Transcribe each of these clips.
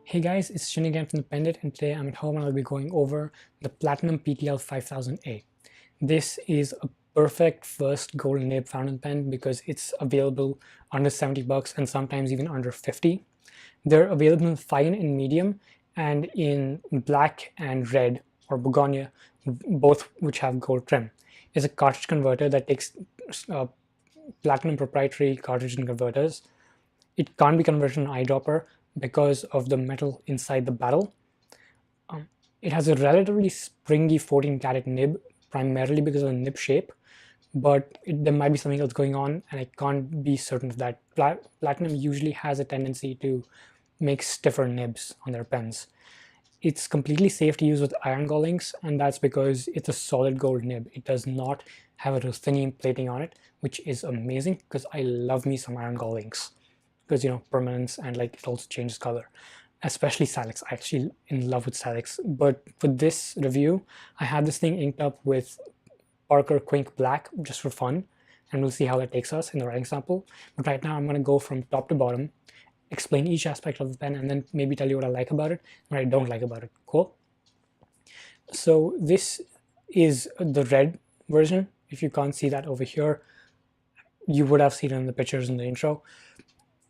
Hey guys, it's Shin again from the Pendit, and today I'm at home and I'll be going over the Platinum PTL 5000A. This is a perfect first gold nib fountain pen because it's available under 70 bucks and sometimes even under 50. They're available in fine and medium and in black and red or begonia, both which have gold trim. It's a cartridge converter that takes platinum proprietary cartridge converters. It can't be converted in eyedropper because of the metal inside the barrel. It has a relatively springy 14 carat nib, primarily because of the nib shape, but there might be something else going on and I can't be certain of that. Platinum usually has a tendency to make stiffer nibs on their pens. It's completely safe to use with iron gall inks, and that's because it's a solid gold nib. It does not have a ruthenium plating on it, which is amazing because I love me some iron gall inks. Because, you know, permanence and like it also changes color, especially Salix. I actually in love with Salix. But for this review, I had this thing inked up with Parker Quink Black just for fun, and we'll see how that takes us in the writing sample. But right now I'm going to go from top to bottom, explain each aspect of the pen, and then maybe tell you what I like about it and what I don't like about it. Cool? So this is the red version. If you can't see that over here, you would have seen it in the pictures in the intro.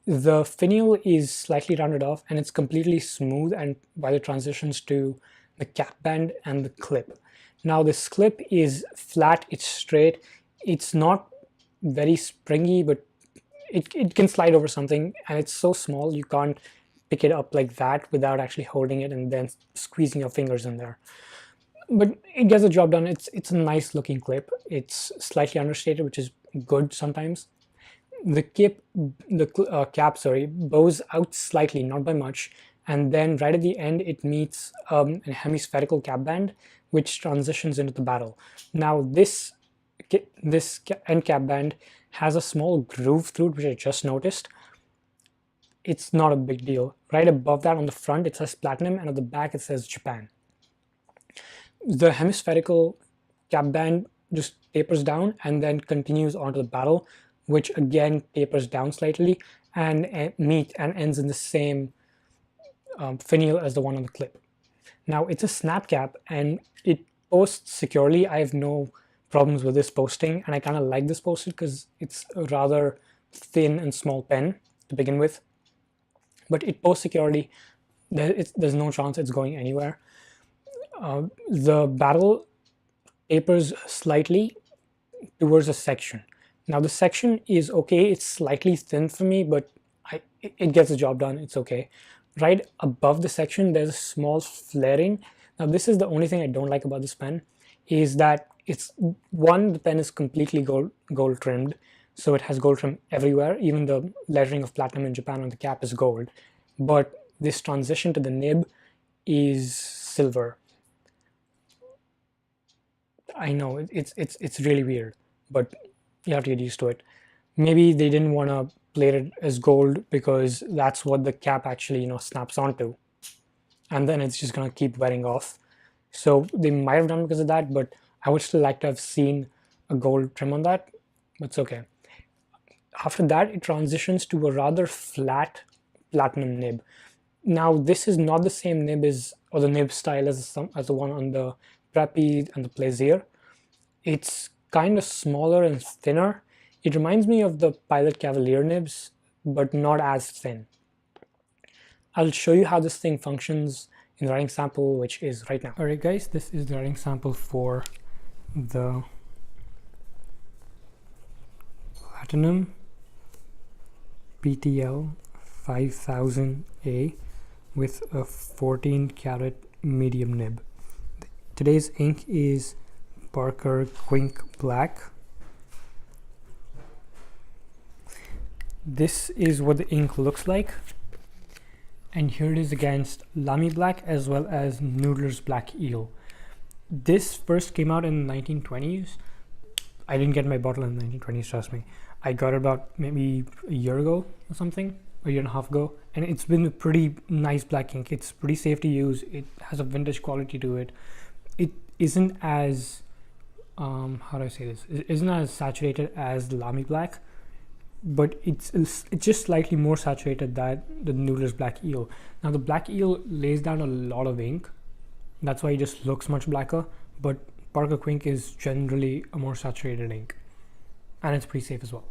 The finial is slightly rounded off and it's completely smooth, and while it transitions to the cap band and the clip. Now this clip is flat, it's straight, it's not very springy, but it can slide over something, and it's so small you can't pick it up like that without actually holding it and then squeezing your fingers in there. But it gets the job done. It's a nice looking clip. It's slightly understated, which is good sometimes. The cap bows out slightly, not by much, and then right at the end it meets a hemispherical cap band which transitions into the barrel. Now this end cap band has a small groove through it, which I just noticed. It's not a big deal. Right above that on the front it says Platinum, and on the back it says Japan. The hemispherical cap band just tapers down and then continues onto the barrel, which again tapers down slightly and ends in the same finial as the one on the clip. Now it's a snap cap and it posts securely. I have no problems with this posting, and I kind of like this posted because it's a rather thin and small pen to begin with. But it posts securely. There's no chance it's going anywhere. The barrel tapers slightly towards a section. Now the section is okay, it's slightly thin for me, but it gets the job done, it's okay. Right above the section there's a small flaring. Now this is the only thing I don't like about this pen, is that the pen is completely gold trimmed, so it has gold trim everywhere. Even the lettering of Platinum in Japan on the cap is gold, but this transition to the nib is silver. I know it's really weird, but you have to get used to it. Maybe they didn't want to plate it as gold because that's what the cap actually, you know, snaps onto, and then it's just gonna keep wearing off. So they might have done because of that, but I would still like to have seen a gold trim on that, but it's okay. After that it transitions to a rather flat Platinum nib. Now this is not the same nib or the nib style as the one on the Preppy and the Plaisir. It's kind of smaller and thinner. It reminds me of the Pilot Cavalier nibs, but not as thin. I'll show you how this thing functions in the writing sample, which is right now. Alright guys, this is the writing sample for the Platinum PTL 5000A with a 14 karat medium nib. Today's ink is Parker Quink Black. This is what the ink looks like, and here it is against Lamy Black as well as Noodler's Black Eel. This first came out in the 1920s. I didn't get my bottle in the 1920s, trust me. I got it about maybe a year ago or something, a year and a half ago, and it's been a pretty nice black ink. It's pretty safe to use. It has a vintage quality to it. It isn't as how do I say this? It isn't as saturated as the Lamy Black, but it's just slightly more saturated than the Noodler's Black Eel. Now the Black Eel lays down a lot of ink, that's why it just looks much blacker, but Parker Quink is generally a more saturated ink, and it's pretty safe as well.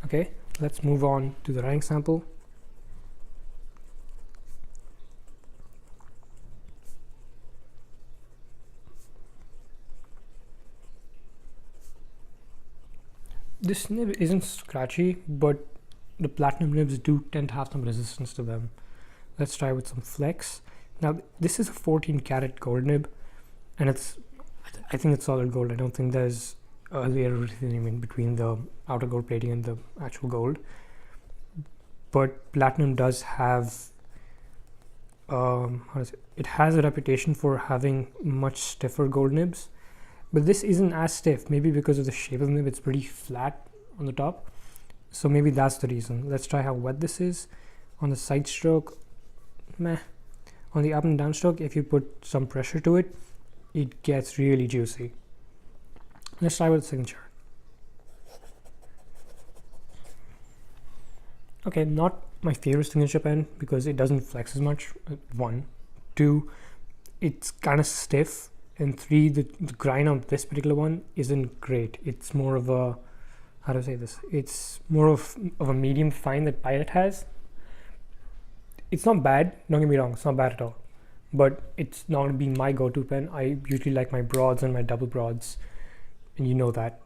Okay, let's move on to the writing sample. This nib isn't scratchy, but the platinum nibs do tend to have some resistance to them. Let's try with some flex. Now this is a 14 karat gold nib, and I think it's solid gold. I don't think there's a layer of ruthenium in between the outer gold plating and the actual gold. But platinum does have it has a reputation for having much stiffer gold nibs, but this isn't as stiff, maybe because of the shape of the nib. It's pretty flat on the top, so maybe that's the reason. Let's try how wet this is. On the side stroke, meh. On the up and down stroke, if you put some pressure to it, it gets really juicy. Let's try with the signature. Okay, not my favorite signature pen because it doesn't flex as much. 1, 2, it's kind of stiff, and 3, the grind on this particular one isn't great. It's more of a, how do I say this? It's more of a medium fine that Pilot has. It's not bad, don't get me wrong, it's not bad at all, but it's not going to be my go-to pen. I usually like my broads and my double broads, and you know that.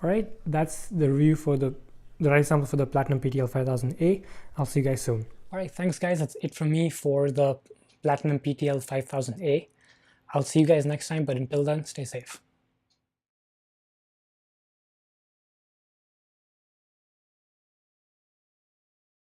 Alright, that's the review for the writing sample for the Platinum PTL 5000A. I'll see you guys soon. Alright, thanks guys, that's it from me for the Platinum PTL 5000A. I'll see you guys next time, but until then, stay safe.